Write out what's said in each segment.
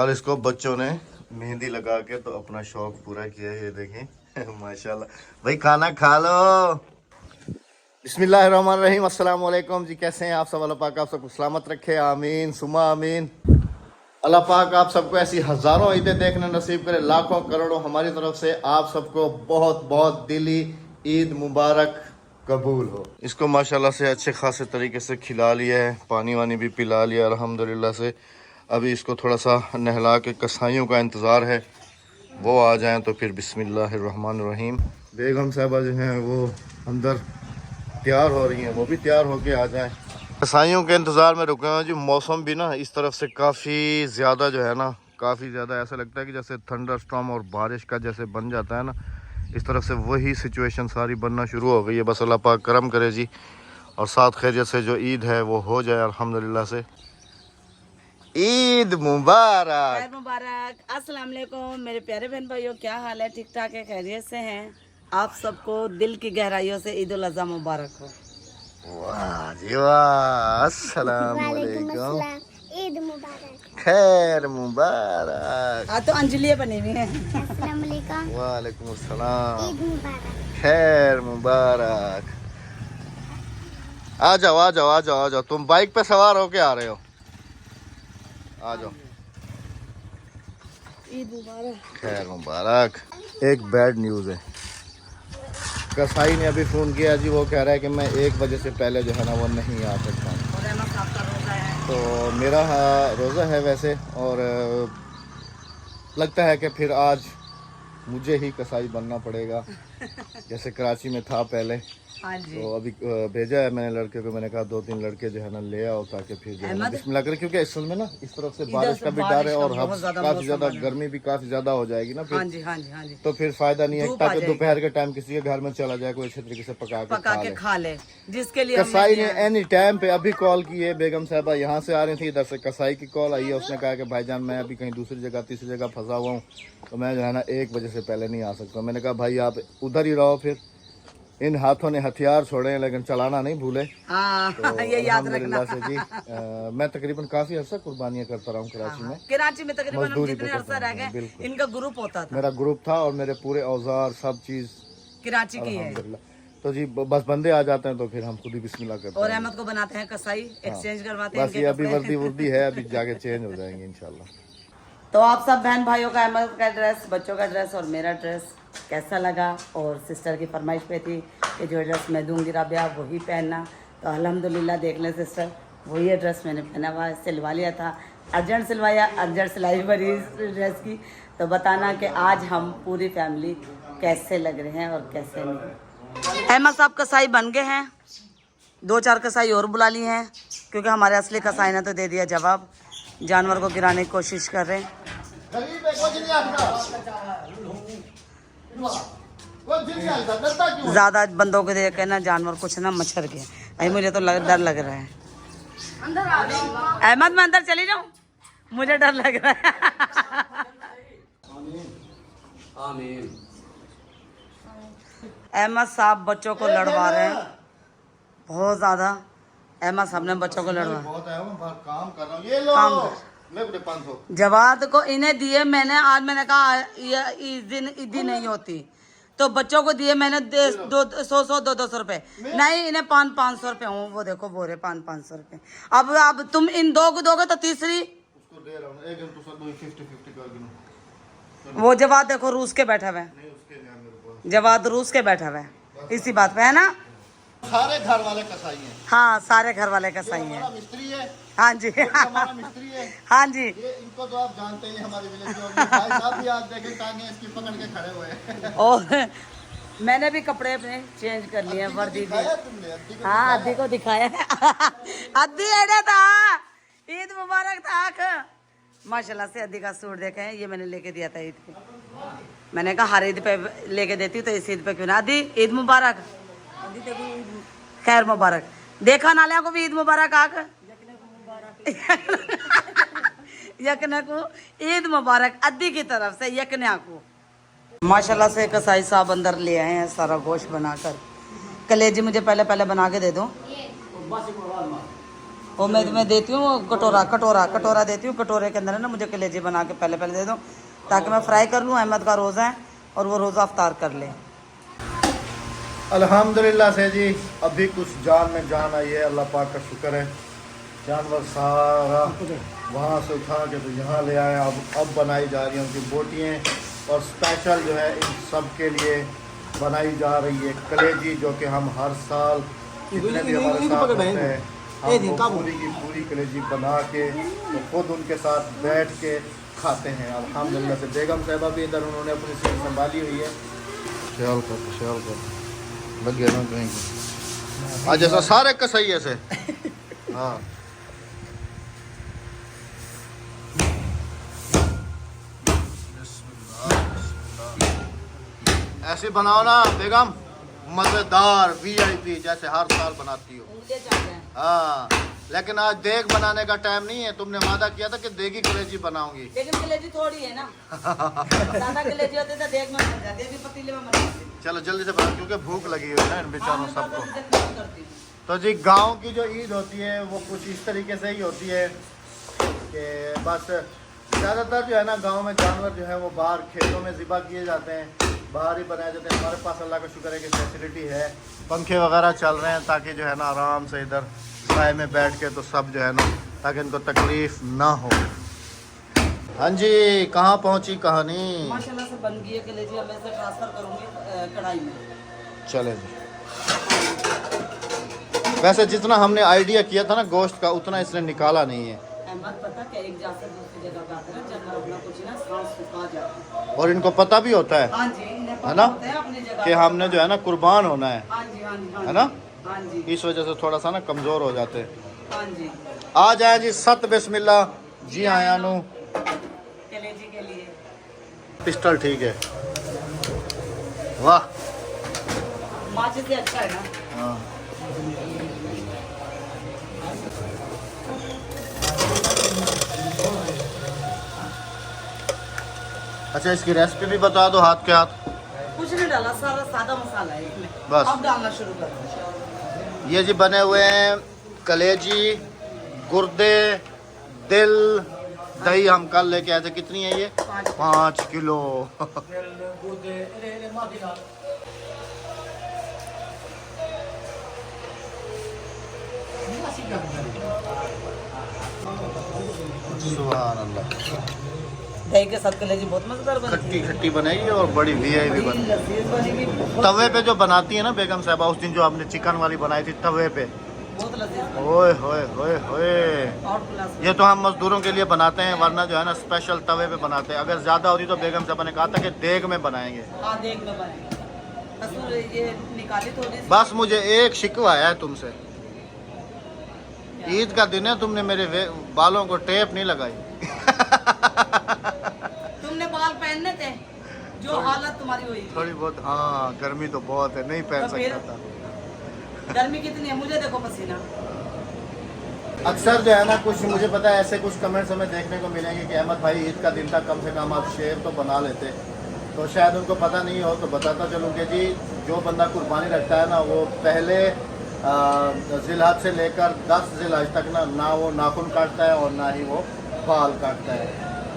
और इसको बच्चों ने मेहंदी लगा के तो अपना शौक पूरा किया। ये देखें माशाल्लाह। भाई खाना खा लो। बिस्मिल्लाहिर्रहमानिर्रहीम। अस्सलाम वालेकुम जी, कैसे हैं आप सब? अल्लाह पाक आप सबको सलामत रखे, आमीन सुमा आमीन। अल्लाह पाक आप सबको ऐसी हज़ारों ईदें देखने नसीब करे, लाखों करोड़ों हमारी तरफ से आप सबको बहुत बहुत दिली ईद मुबारक कबूल हो। इसको माशाल्लाह से अच्छे खासे तरीके से खिला लिया है, पानी वानी भी पिला लिया अल्हम्दुलिल्लाह से। अभी इसको थोड़ा सा नहला के कसाईयों का इंतज़ार है, वो आ जाएं तो फिर बिस्मिल्लाहिर्रहमानिर्रहीम। बेगम साहबा जो हैं वो अंदर तैयार हो रही हैं, वो भी तैयार होके आ जाएं। कसाईयों के इंतज़ार में रुके हैं जी। मौसम भी ना इस तरफ से काफ़ी ज़्यादा जो है ना, काफ़ी ज़्यादा ऐसा लगता है कि जैसे थंडर स्टॉर्म और बारिश का जैसे बन जाता है ना, इस तरफ से वही सिचुएशन सारी बनना शुरू हो गई है। बस अल्लाह पाक करम करे जी, और साथ खैरियत से जो ईद है वो हो जाए अल्हम्दुलिल्लाह से। ईद मुबारक। मुबारक। अस्सलाम वालेकुम मेरे प्यारे बहन भाइयों, क्या हाल है? ठीक ठाक है, खैरियत से हैं? आप सबको दिल की गहराइयों से ईद उल अज़हा मुबारक हो। वाह जी वाह। अस्सलाम वालेकुम, ईद मुबारक, खैर मुबारक। आज तो अंजलि बनी हुई है। अस्सलाम वालेकुम, वालेकुम अस्सलाम, ईद मुबारक। खैर मुबारक। आ जाओ आ जाओ आ जाओ आ जाओ, तुम बाइक पे सवार होके आ रहे हो, आ जाओ। ईद मुबारक, खैर मुबारक। एक बैड न्यूज़ है, कसाई ने अभी फ़ोन किया जी, वो कह रहा है कि मैं 1 बजे से पहले जो है ना वो नहीं आ सकता हूँ। और अहमद साहब का रोज़ा है। तो मेरा रोज़ा है वैसे, और लगता है कि फिर आज मुझे ही कसाई बनना पड़ेगा जैसे कराची में था पहले। हाँ जी। तो अभी भेजा है मैंने लड़के को, मैंने कहा 2-3 लड़के जो है ना ले आओ ताकि फिर जो है ना बिस्मिल्लाह करें, क्योंकि इस में ना इस तरफ से बारिश का भी डर है और काफ़ी ज़्यादा गर्मी भी काफ़ी ज़्यादा हो जाएगी ना फिर। हाँ जी हाँ जी हाँ जी। तो फिर फायदा नहीं है, ताकि दोपहर के टाइम किसी के घर में चला जाए, कोई अच्छे तरीके से पका के खा ले। जिसके लिए कसाई ने एनी टाइम पे अभी कॉल की है, बेगम साहबा यहाँ से आ रही थी, इधर से कसाई की कॉल आई है। उसने कहा कि भाईजान मैं अभी कहीं दूसरी जगह तीसरी जगह फंसा हुआ हूँ, तो मैं जो है ना 1 बजे से पहले नहीं आ सकता। मैंने कहा भाई आप उधर ही रहो, फिर इन हाथों ने हथियार छोड़े हैं लेकिन चलाना नहीं भूले। तो ये याद रखना से जी मैं तकरीबन काफी अर्सा कुर्बानियाँ करता रहा हूँ कराची में। कराची में तकरीबन हम जितने अरसा रह गए, इनका ग्रुप होता था, मेरा ग्रुप था और मेरे पूरे औजार सब चीज कराची की है। तो जी बस बंदे आ जाते हैं तो फिर हम खुद ही बिस्मिल्लाह करते हैं। और अहमद को बनाते हैं कसाई, एक्सचेंज करवाते हैं। बस ये अभी वर्दी है, अभी जाके चेंज हो जाएंगे इंशाल्लाह। तो आप सब बहन भाइयों का, अहमद का ड्रेस, बच्चों का ड्रेस और मेरा ड्रेस कैसा लगा? और सिस्टर की फरमाइश पे थी कि जो ड्रेस मैं दूंगी राबिया वही पहनना, तो अल्हम्दुलिल्लाह देख लें सिस्टर, वही ड्रेस मैंने पहना हुआ है। सिलवा लिया था, अर्जेंट सिलवाया, अर्जेंट सिलाई भरी ड्रेस की। तो बताना कि आज हम पूरी फैमिली कैसे लग रहे हैं और कैसे नहीं। अहमद साहब कसाई बन गए हैं, 2-4 कसाई और बुला लिए हैं, क्योंकि हमारे असली कसाई ने तो दे दिया जवाब, जानवर को गिराने की कोशिश कर रहे हैं। ज्यादा बंदों को देख के ना जानवर कुछ ना मच्छर के, भाई मुझे तो डर लग रहा है। अहमद मैं अंदर चली जाऊं, मुझे डर लग रहा है। अहमद साहब बच्चों को लड़वा रहे हैं बहुत ज्यादा। अहमद साहब ने बच्चों को लड़वा, काम कर रहा हूं, ये लो जवाब को इन्हें दिए मैंने। आज मैंने कहा ये इस दिन ईदी नहीं होती, तो बच्चों को दिए मैंने 100-200 रुपए, नहीं इन्हें 500-500 रुपए हूँ। वो देखो बोरे 500-500 रुपए। अब तुम इन 2 को दोगे तो तीसरी उसको दे रहा हूं, एक दिन तो 50-50 कर दूं। वो जवाब देखो रूस के बैठा हुआ है, जवाब रूस के बैठा हुआ है, इसी बात पे है ना। सारे घर वाले कसाई हैं। हाँ सारे घर वाले कसाई हैं। मिस्त्री है। हाँ जी हमारा मिस्त्री है। हाँ जी। ये इनको तो आप जानते ही हमारे विलेज में, भाई साहब भी आज देखें टांगे इसकी पकड़ के खड़े हुए हैं। और मैंने भी कपड़े अपने चेंज कर लिए, वर्दी दी। हाँ अद्दी को दिखाया है। अद्दी एडे था, ईद मुबारक था। माशाल्लाह से अद्दी का सूट देखे हैं, ये मैंने लेके दिया था ईद पे। मैंने कहा हर ईद पे लेके देती हूँ तो इस ईद पे क्यों ना। अद्दी ईद मुबारक, खैर मुबारक। देखा नालिया को भी ईद मुबारक आक यकने को ईद मुबारक अद्दी की तरफ से यकन्या को। माशाल्लाह से कसाई साहब अंदर ले आए हैं सारा गोश्त बनाकर। कलेजी मुझे पहले बना के दे दो। वो मैं देती हूँ कटोरा कटोरा कटोरा देती हूँ, कटोरे के अंदर है ना मुझे कलेजी बना के पहले दे दूँ ताकि मैं फ्राई कर लूँ। अहमद का रोज़ा है और वो रोज़ा अफ्तार कर ले। अल्हम्दुलिल्लाह से जी अभी कुछ जान में जान आई है, अल्लाह पाक का शुक्र है। जानवर सारा वहाँ से उठा के तो यहाँ ले आए, अब बनाई जा रही हैं उनकी बोटियाँ, और स्पेशल जो है इन सब के लिए बनाई जा रही है कलेजी, जो कि हम हर साल जितने भी हमारे साथ होते हैं हम वो पूरी की पूरी कलेजी बना के तो खुद उनके साथ बैठ के खाते हैं। अल्हम्दुलिल्लाह से बेगम साहिबा भी इधर उन्होंने अपनी सीट संभाली हुई है। ख्याल कर लग गया ना कहीं आज ऐसा सारे का सही है से हाँ ऐसे बनाओ ना बेगम, मजेदार वीआईपी जैसे हर साल बनाती हो। हाँ लेकिन आज देग बनाने का टाइम नहीं है, तुमने वादा किया था कि देगी कलेजी बनाऊंगी। लेकिन कलेजी थोड़ी है ना ज्यादा कलेजी होते तो देग में बन जाती है, पतीले में बना। चलो जल्दी से बना क्योंकि भूख लगी हुई है ना इन बेचारों सबको। तो जी गांव की जो ईद होती है वो कुछ इस तरीके से ही होती है कि बस ज़्यादातर जो है ना गांव में जानवर जो है वो बाहर खेतों में ज़िबा किए जाते हैं, बाहर ही बनाए जाते हैं। हमारे पास अल्लाह का शुक्र है कि फैसिलिटी है, पंखे वगैरह चल रहे हैं ताकि जो है ना आराम से इधर साए में बैठ के तो सब जो है ना ताकि इनको तकलीफ ना हो। हाँ जी कहाँ पहुँची कहानी? माशाल्लाह से बन गई है कलेजी, अब मैं इसे ट्रांसफर करूँगी कढ़ाई में। चले जी। वैसे जितना हमने आइडिया किया था ना गोश्त का उतना इसने निकाला नहीं है। अहमद पता क्या एक जगह से दूसरी जगह पे आते हैं जानवर अपना कुछ ना सांस सुखा जाता है। और इनको पता भी होता है हाँ जी, इन्हें पता है ना होता है अपनी जगह कि हमने जो है ना कुर्बान होना है। हाँ जी हाँ जी हाँ है ना, हाँ जी इस वजह से थोड़ा सा ना कमजोर हो जाते हैं। हाँ जी। आ जाए जी सत बिस्मिल्लाह जी आया नु कलेजी के लिए पिस्टल ठीक है। वाह माचिस से अच्छा है ना। हाँ। अच्छा इसकी रेसिपी भी बता दो हाथ के हाथ। कुछ नहीं डाला, सारा सादा मसाला है इसमें, बस। अब डालना शुरू कर दो। ये जी बने हुए हैं कलेजी, गुर्दे, दिल, दही हम कल लेके आए थे। कितनी है ये? 5 किलो। सुभान अल्लाह। दही के साथ कलेजी बहुत मजेदार बनती खट्टी खट्टी बनेगी और बड़ी वीआईपी बनेगी। लजीज बनेगी, तवे पे जो बनाती है ना बेगम साहबा, उस दिन जो आपने चिकन वाली बनाई थी तवे पे, बहुत लजीज ओए होए होए होए। और क्लास। ये तो हम मजदूरों के लिए बनाते हैं, वरना जो है ना स्पेशल तवे पे बनाते हैं। अगर ज्यादा होती तो बेगम साहबा ने कहा था कि देग में बनाएंगे। हाँ देख में बनेगा। असूल ये निकाली थोड़ी सी। बस मुझे एक शिकवा है तुमसे, ईद का दिन है, तुमने मेरे बालों को टेप नहीं लगाई। तुमने बाल पहनने थे, जो हालत तुम्हारी हुई। थोड़ी बहुत हाँ, गर्मी तो बहुत है, नहीं पहन तो फिर? सकता था। गर्मी कितनी है, मुझे देखो पसीना। अक्सर जो है ना कुछ मुझे पता है ऐसे कुछ कमेंट्स हमें देखने को मिलेंगे कि अहमद भाई ईद का दिन था, कम से कम आप शेर तो बना लेते। तो शायद उनको पता नहीं हो तो बताता चलूँ कि जी जो बंदा कुर्बानी रखता है ना वो पहले जिलहज से लेकर 10 जिलहज तक ना वो नाखून काटता है और ना ही वो बाल काटता है।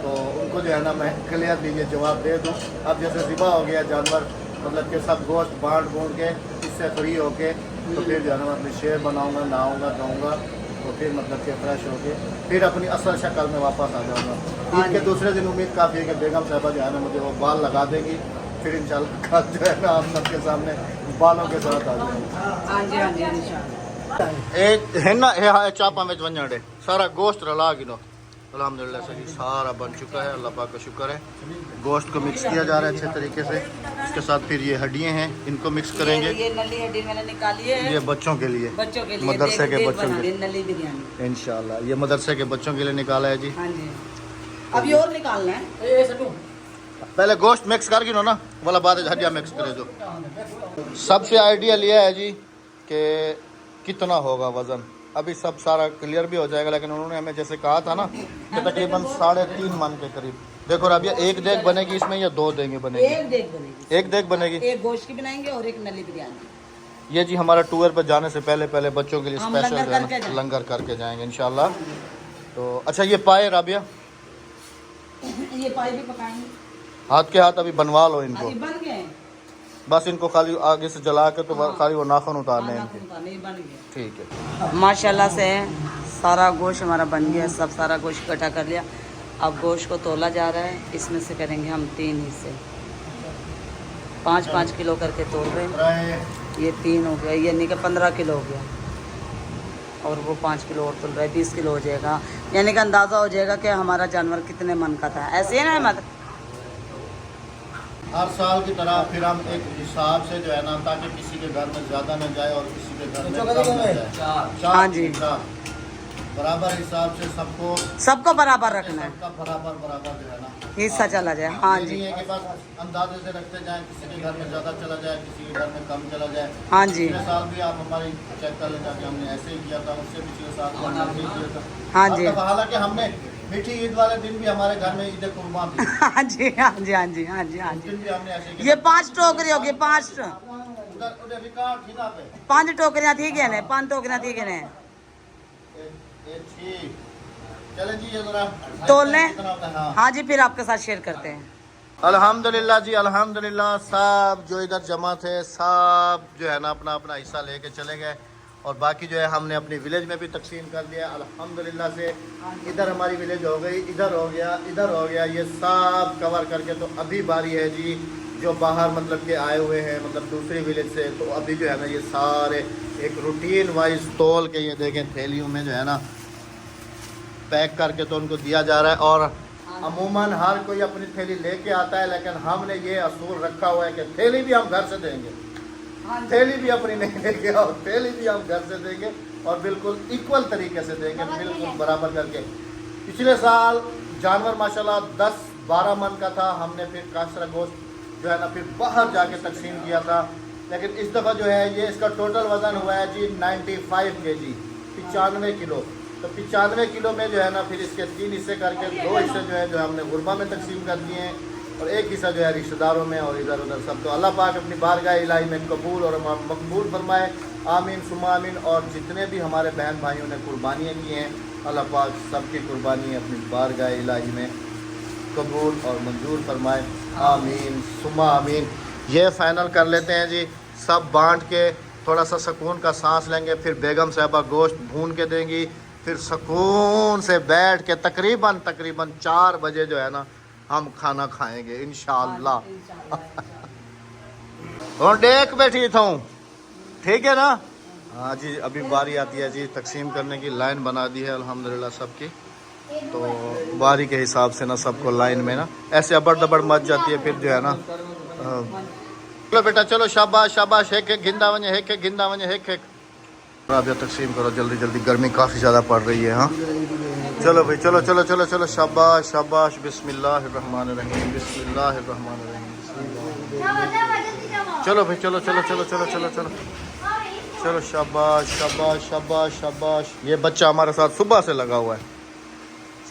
तो उनको जो है ना मैं क्लियरली ये जवाब दे दूँ। अब जैसे ज़िबा हो गया जानवर, मतलब कि सब गोश्त बांट बूंट के इससे फ्री होके तो फिर जो है ना मैं अपनी शेर बनाऊँगा, नहाऊँगा, धोऊँगा, तो फिर मतलब कि फ्रेश होके फिर अपनी असल शक्ल में वापस आ जाऊँगा। ईद के दूसरे दिन उम्मीद काफ़ी है कि बेगम साहबा जो है ना मुझे वो बाल लगा देगी, फिर इंशाल्लाह कल जो है ना आप सबके सामने बालों के साथ आ जाऊँगा। हाँ जी हाँ जी इंशाल्लाह। एक है ना ये चापा में वंजड़े सारा गोश्त रला गिनो। अल्हम्दुलिल्लाह से जी सारा बन चुका है, अल्लाह पाक का शुक्र है। गोश्त को मिक्स किया जा रहा है अच्छे तरीके से। इसके साथ फिर ये हड्डियाँ हैं, इनको मिक्स करेंगे। ये नली हड्डी मैंने निकाली है, ये बच्चों के लिए, बच्चों के लिए मदरसे के बच्चों के लिए नली बिरयानी इंशाल्लाह ये मदरसे के बच्चों के लिए निकाला है जी। हाँ जी। अब ये और निकालना है। पहले गोश्त मिक्स कर गिनो ना वाला बाद हड्डियाँ मिक्स करे जो। सबसे आइडिया लिया है जी कि कितना होगा वज़न, अभी सब सारा क्लियर भी हो जाएगा, लेकिन उन्होंने हमें जैसे कहा था ना कि तकरीबन 3.5 मन के करीब। देखो अब ये एक देग बनेगी इसमें या 2 देंगे बनेगी? एक देग बनेगी। एक देग बनेगी। एक गोश्त की बनाएंगे और एक नली बिरयानी। ये जी हमारा टूर पर जाने से पहले पहले बच्चों के लिए हम स्पेशल लंगर करके जाएंगे। लंगर करके जाएंगे इंशाल्लाह। तो अच्छा ये पाए राबिया, ये पाई भी पकाएंगे। हाथ के हाथ अभी बनवा लो इनको, अभी बन गए, बस इनको खाली आगे से जला के तो खाली वो नाखून उतारने हैं इनके। नहीं बन गए। ठीक है। माशाल्लाह से सारा गोश्त हमारा बन गया, सब सारा गोश्त इकट्ठा कर लिया। अब गोश्त को तोला जा रहा है, इसमें से करेंगे हम 3 हिस्से, 5-5 किलो करके तोल रहे हैं। ये 3 हो गया, ये नहीं कि 15 किलो हो गया, और वो 5 किलो और तोल रहा है, 20 किलो हो जाएगा। यानी कि अंदाज़ा हो जाएगा कि हमारा जानवर कितने मन का था। ऐसे है ना अहमद? हर साल की तरह फिर हम एक हिसाब से जो है ना, ताकि किसी के घर में ज़्यादा न जाए और किसी के घर में कम न जाए। हाँ जी। बराबर हिसाब से सबको बराबर रखना है, सबका बराबर बराबर जो है ना हिस्सा चला जाए। हाँ ये जी, नहीं है कि बस अंदाजे से रखते जाएं, किसी के घर में ज़्यादा चला जाए, किसी के घर में कम चला जाए। हाँ जी, पिछले साल भी आप हमारी चेक कर लें जाके, हमने ऐसे ही किया था, उससे पिछले साल भी हमने ऐसे ही किया था। हाँ जी, हालांकि हमने मीठी ईद वाले दिन भी हमारे घर में ईद कुर्बान थी, हाँ जी, हाँ जी, हाँ जी, हाँ जी, हाँ उस जी। दिन भी हमने ऐसे ये 5 टोकरी होगी, 5 उधर उधर रिकॉर्ड थी ना पे 5 टोकरियाँ थी क्या? 5 टोकरियाँ थी क्या? ठीक। चले जी ये जरा तोल लें। कितना होता है? हाँ। हाँ जी, फिर आपके साथ शेयर करते हैं। अल्हम्दुलिल्लाह जी, अल्हम्दुलिल्लाह। सब जो इधर जमा थे सब जो है ना अपना अपना हिस्सा लेके चले गए, और बाकी जो है हमने अपनी विलेज में भी तकसीम कर दिया अल्हम्दुलिल्लाह से। इधर हमारी विलेज हो गई, इधर हो गया, इधर हो गया, ये सब कवर करके तो अभी बारी है जी जो बाहर मतलब के आए हुए हैं, मतलब दूसरी विलेज से, तो अभी जो है ना ये सारे एक रूटीन वाइज तोल के ये देखें थैलियों में जो है ना पैक करके तो उनको दिया जा रहा है। और अमूमन हर कोई अपनी थैली लेके आता है, लेकिन हमने ये असूल रखा हुआ है कि थैली भी हम घर से देंगे, थैली भी अपनी नहीं लेके आओ, थैली भी हम घर से देंगे और बिल्कुल इक्वल तरीके से देंगे, बिल्कुल बराबर करके। पिछले साल जानवर माशाल्लाह 10-12 मन का था, हमने फिर कासरा गोश्त जो है ना फिर बाहर जाके तकसीम किया था, लेकिन इस दफ़ा जो है ये इसका टोटल वज़न हुआ है जी 95 kg, 95 किलो। तो 95 किलो में जो है ना फिर इसके 3 हिस्से करके 2 हिस्से जो है हमने गुरबा में तकसीम कर दिए हैं, और एक हिस्सा जो है रिश्तेदारों में और इधर उधर सब। तो अल्लाह पाक अपनी बारगाह इलाही में कबूल और मकबूल फरमाए, आमीन सुमा आमीन। और जितने भी हमारे बहन भाइयों ने कुर्बानियाँ की हैं, अल्लाह पाक सबकी कुर्बानी अपनी बारगाह इलाही में कबूल और मंजूर फरमाए, आमीन सुमा आमीन। ये फ़ाइनल कर लेते हैं जी, सब बांट के थोड़ा सा सुकून का सांस लेंगे, फिर बेगम साहबा गोश्त भून के देंगी, फिर सुकून से बैठ के तकरीबन 4 बजे जो है ना हम खाना खाएंगे इंशाअल्लाह। और देख बैठी था हूँ, ठीक है ना? हाँ जी, अभी बारी आती है जी तकसीम करने की, लाइन बना दी है अल्हम्दुलिल्लाह सबकी। तो बारी के हिसाब से ना सबको लाइन में ना ऐसे अबड़ दबड़ मच जाती है, फिर जो है ना चलो बेटा चलो, शाबाश शाबाश, एक एक गिंदा वने, एक एक गिंदा वने, एक एक। अब ये तकसीम करो जल्दी जल्दी, गर्मी काफ़ी ज़्यादा पड़ रही है। हाँ चलो भाई, चलो चलो चलो चलो, शाबाश शाबाश, बिस्मिल्लाहिर्रहमानिर्रहीम, बिस्मिल्लाहिर्रहमानिर्रहीम। चलो भाई, चलो चलो चलो चलो चलो चलो चलो, शाबाश शाबाश शाबाश शाबाश। ये बच्चा हमारे साथ सुबह से लगा हुआ है,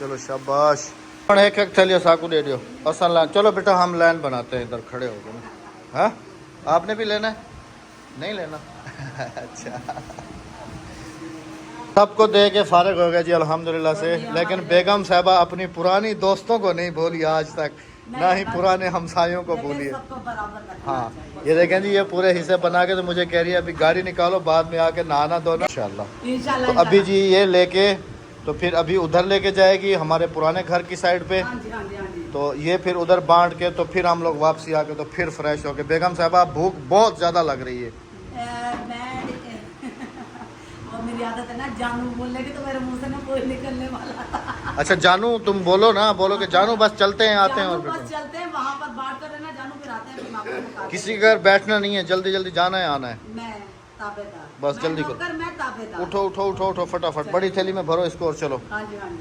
चलो शाबाश। एक एक थैलिया साकू दे दियो असल लाइन। चलो बेटा हम लाइन बनाते हैं, इधर खड़े हो गए ना। हाँ आपने भी लेना है? नहीं लेना? अच्छा, सबको दे के फारिग हो गया जी अल्हम्दुलिल्लाह से। लेकिन बेगम साहबा अपनी पुरानी दोस्तों को नहीं भूली आज तक, ना ही पुराने हमसायों को भूली है। हाँ ये देखें जी, ये पूरे हिस्से बना के तो मुझे कह रही है अभी गाड़ी निकालो, बाद में आके नहाना धोना इंशाल्लाह। तो अभी जी ये लेके तो फिर अभी उधर लेके जाएगी हमारे पुराने घर की साइड पे, तो ये फिर उधर बांट के तो फिर हम लोग वापसी आके तो फिर फ्रेश होके। बेगम साहबा भूख बहुत ज़्यादा लग रही है। और मेरी आदत है ना जानू बोलने की, तो मेरे मुंह से ना कोई निकलने वाला। अच्छा जानू, तुम बोलो ना, बोलो कि जानू बस चलते हैं आते हैं, और बस चलते हैं वहाँ पर बात कर रहे ना जानू, फिर आते हैं, फिर आपको बता किसी के घर बैठना नहीं है, जल्दी जल्दी जाना है आना है। मैं ताबेदार, बस मैं जल्दी करो। नौकर, मैं ताबेदार। उठो उठो उठो उठो फटाफट, बड़ी थैली में भरो इसको और चलो। हाँ जी हाँ जी।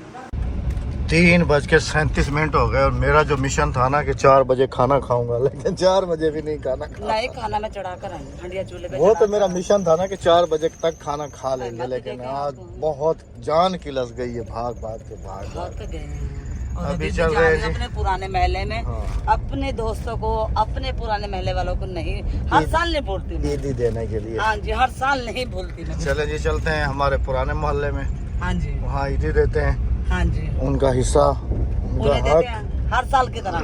3:37 हो गए, और मेरा जो मिशन था ना कि 4 बजे खाना खाऊंगा, लेकिन 4 बजे भी नहीं खाना नहीं, खाना में चढ़ा कर आई हंडिया चूल्हे पे। वो तो मेरा मिशन था ना कि 4 बजे तक खाना खा लेंगे, लेकिन आज बहुत जान की लस गई है, भाग भाग के भाग भाग के गए हैं। और अभी अभी चल जा रहे रहे हैं हैं जी। अपने पुराने महल्ले में। हाँ। अपने दोस्तों को, अपने पुराने महल्ले वालों को नहीं, हर साल नहीं भूलती मैं। ईदी देने के लिए। हाँ जी, हर साल नहीं भूलती मैं। चले जी, चलते हैं हमारे पुराने मोहल्ले में, हाँ जी, वहाँ ईदी देते हैं, हाँ जी, उनका हिस्सा, उनका उन्हें देते हक, हैं हर साल की तरह।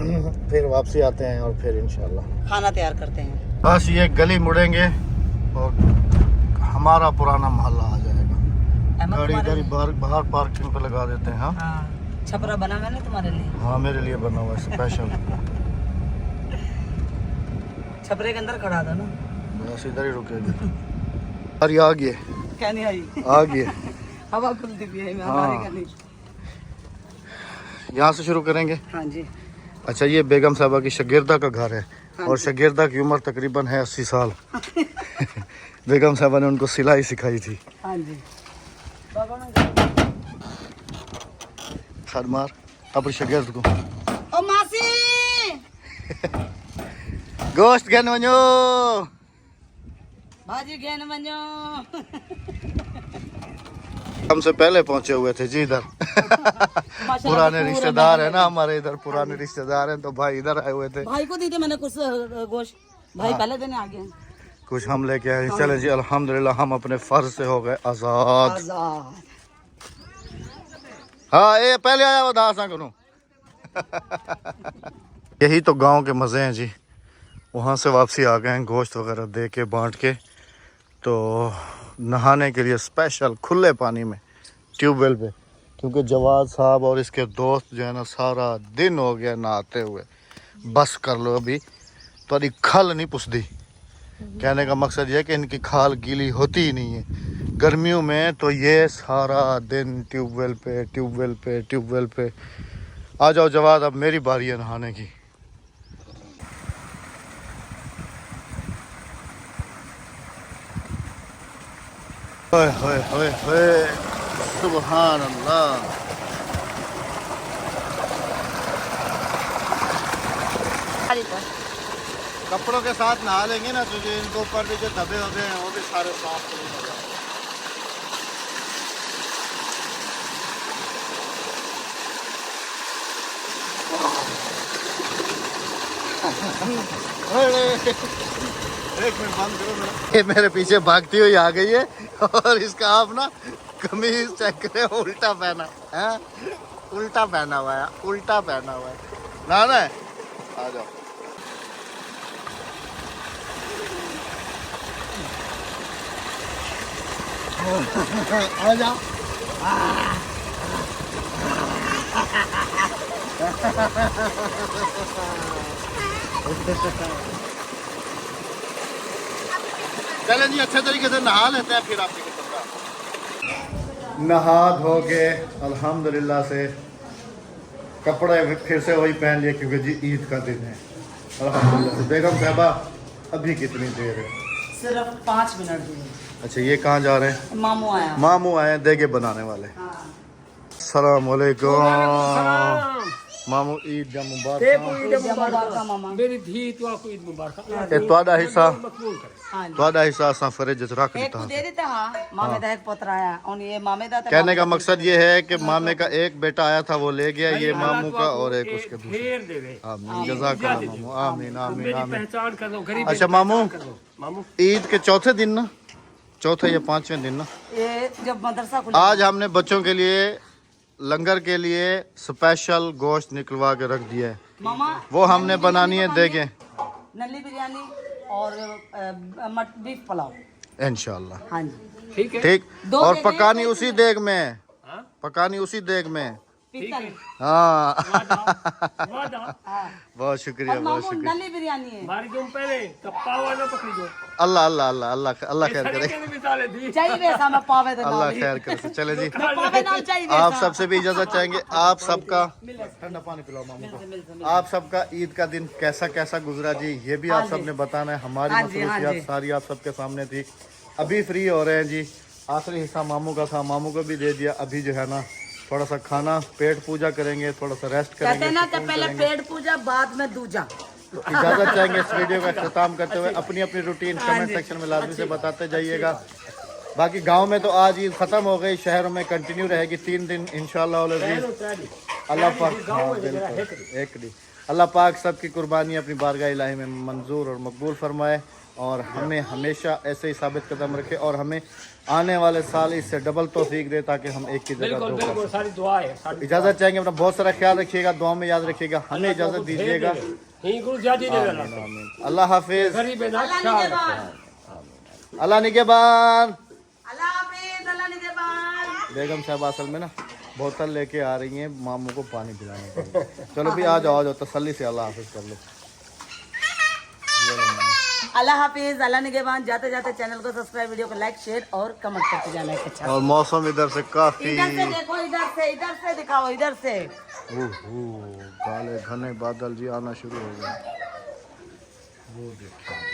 फिर वापसी आते हैं और फिर इंशाल्लाह खाना तैयार करते हैं। बस ये गली मुड़ेंगे और हमारा पुराना मोहल्ला आ जाएगा। अहमद गाड़ी तुम्हारे इधर ही लिए- बाहर पार्किंग पे लगा देते हैं। हाँ हाँ, छपरा बना मैंने तुम्हारे लिए। हाँ, मेरे लिए बना हुआ है स्पेशल। छपरे के अंदर खड़ा था ना। बस इधर ही रुकेंगे। अरे आ गए, क्या नहीं आई? आ गए। हवा खुलती भी है, हाँ। हमारे का नहीं। यहाँ से शुरू करेंगे। हाँ जी, अच्छा, ये बेगम साहबा की शगिर्दा का घर है और शगिर्दा की उम्र तकरीबन है 80 साल। बेगम साहबा ने उनको सिलाई सिखाई थी। हाँ जी। बाबा ने खड़ मार अपनी शगिर्द को। ओ मासी, गोश्त गन वञो। भाजी घेन वञो। हमसे पहले पहुंचे हुए थे जी इधर। पुराने रिश्तेदार है ना हमारे इधर, पुराने रिश्तेदार हैं, तो भाई इधर आए हुए थे। भाई को दी थी मैंने कुछ गोश्त, भाई पहले देने आ गए। कुछ हम लेके आए। चले जी, अल्हम्दुलिल्लाह हम अपने फर्ज से हो गए आजाद। आजाद। हाँ, ये पहले आया वो दासा करूँ। यही तो गांव के मजे हैं जी। वहाँ से वापसी आ गए हैं, गोश्त वगैरह दे के बांट के, तो नहाने के लिए स्पेशल खुले पानी में ट्यूबवेल पे, क्योंकि जवाद साहब और इसके दोस्त जो है ना सारा दिन हो गया नहाते हुए। बस कर लो, अभी तो अभी खल नहीं पुछदी। कहने का मकसद ये है कि इनकी खाल गीली होती ही नहीं है। गर्मियों में तो ये सारा दिन ट्यूबवेल पे ट्यूबवेल पे ट्यूबवेल पे। आ जाओ जवाद, अब मेरी बारी है नहाने की। ओए होए होए होए, सुभान अल्लाह। कपड़ों के साथ नहा लेंगे ना तो जो इनको ऊपर भी जो धब्बे वबे हैं वो भी सारे साफ हो जाएंगे। एक मिनट बंद करो मेरा। ये मेरे पीछे भागती हुई आ गई है और इसका आप ना कमीज चेक करें, उल्टा पहना है, उल्टा पहना हुआ है, उल्टा पहना हुआ है। ना ना, आ जाओ। आ जाओ। चलें जी, अच्छे तरीके से नहा लेते हैं, फिर आपके नहा धो के अल्हम्दुलिल्लाह से कपड़े फिर से वही पहन लिए, क्योंकि जी ईद का दिन है अल्हम्दुलिल्लाह से। बेगम साहबा अभी कितनी देर है? सिर्फ 5 मिनट हुए। अच्छा, ये कहाँ जा रहे हैं? मामू आया। मामू आए देगे बनाने वाले। हाँ। अस्सलाम वालेकुम मामू, ईद दा मुबारक। मामा। मेरी धी तो आपको ईद मुबारक। ये ਤੁਹਾਡਾ ਹਿੱਸਾ, मकबूल करे। हाँ जी। ਤੁਹਾਡਾ ਹਿੱਸਾ असां फ्रिज च रख एक को दिता। दे देते। हाँ, मामे दा एक पोतरा आया और ये मामे दा। कहने का मकसद ये है कि मामे का एक बेटा आया था वो ले गया, ये मामू का और एक उसके दूसरे। ढेर देवे। आमीन, जज़ाकल्लाह मामू, आमीन आमीन मेरी आमीन। पहचान कर लो, गरीब अच्छा मामू, मामू ईद के चौथे दिन ना, चौथे या पांचवें दिन ना, ये जब मदरसा खुला। आज हमने बच्चों के लिए लंगर के लिए स्पेशल गोश्त निकलवा के रख दिया है। मामा, वो हमने बनानी है, देखें नली बिरयानी और बीफ पुलाव। इंशाल्लाह। हाँ जी, ठीक है। ठीक, दो और देगे, पकानी एक उसी देग में, हाँ? पकानी उसी देग में। पीतल। हाँ। वादा हाँ। बहुत शुक्रिया, और बहुत मामू शुक्रिया। नली बिरयानी है। मारी तुम पहले तो पावा ना पकड़ी दो। अल्लाह अल्लाह अल्लाह अल्लाह अल्लाह खैर करे, तरीके से मिसालें दी। चाहिए वैसा मैं पावे दे अल्लाह नाल। खैर करे। चले जी, पावे नाल चाहिए आप वैसा। सबसे भी इजाजत चाहेंगे। आप सबका ठंडा पानी पिलाओ मामू को। आप सबका ईद का दिन कैसा कैसा गुजरा जी, ये भी आप हाँ जी। सबने बताना है। हमारी हाँ जी, हाँ मसरूफियात जी। सारी आप सबके सामने थी। अभी फ्री हो रहे हैं जी, आखिरी हिस्सा मामू का था, मामू को भी दे दिया। अभी जो है ना थोड़ा सा खाना, पेट पूजा करेंगे, थोड़ा सा रेस्ट कहते हैं करेंगे, ना कि सुकून पहले करेंगे। पेट पूजा बाद में दूजा। तो इजाजत चाहेंगे इस वीडियो का अख्ताम करते हुए। अपनी अपनी रूटीन कमेंट सेक्शन में लाजमी से बताते जाइएगा। बाकी गांव में तो आज ईद खत्म हो गई, शहरों में कंटिन्यू रहेगी 3 दिन इंशाल्लाह अल अज़ीज़। अल्लाह पाक हाँ, बिल्कुल एक दी अल्लाह पाक सबकी कुर्बानी अपनी बारगाह इलाही में मंजूर और मकबूल फरमाए और हमें हमेशा ऐसे ही साबित कदम रखे और हमें आने वाले साल इससे डबल तौफीक दे ताकि हम एक की जगह बिल्कुल दो कर बिल्कुल सारी दुआ है सकें। इजाज़त चाहेंगे, अपना बहुत सारा ख्याल रखिएगा, दुआ में याद रखिएगा, हमें इजाज़त दीजिएगा। ही गुरु जादी दे वाला आमीन। अल्लाह हाफिज़। गरीब है ना अल्लाह ख्याल निगहबान। रखो। अल्लाह निगहबान। अल्लाह हाफिज, अल्लाह निगहबान। बेगम साहब असल में ना बोतल लेके आ रही हैं मामू को पानी पिलाने के लिए। चलो भी आ जाओ तसल्ली से अल्लाह हाफिज़ कर लो। अल्लाह हाफिज, अल्लाह निगहबान। जाते जाते चैनल को सब्सक्राइब, वीडियो को लाइक, शेयर और कमेंट करते जाना है। अच्छा और मौसम इधर से काफी इधर से देखो, इधर से दिखाओ, इधर से। काले घने बादल जी आना शुरू हो गए। वो देखिए